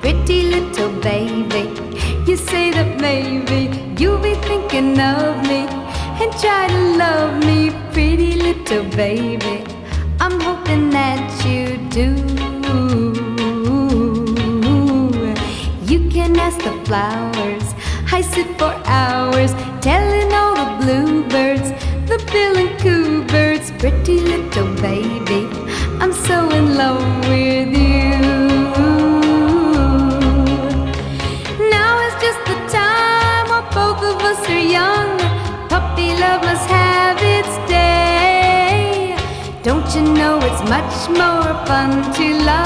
pretty little baby. You say that maybe you'll be thinking of me and try to love me, pretty little baby. I'm hoping that you do. You can ask the flowers, I sit for hours telling all the bluebirds, the bill and coo birds, pretty little baby, I'm so in love with you. Now is just the time while both of us are young. Puppy love must have its day. Don't you know it's much more fun to love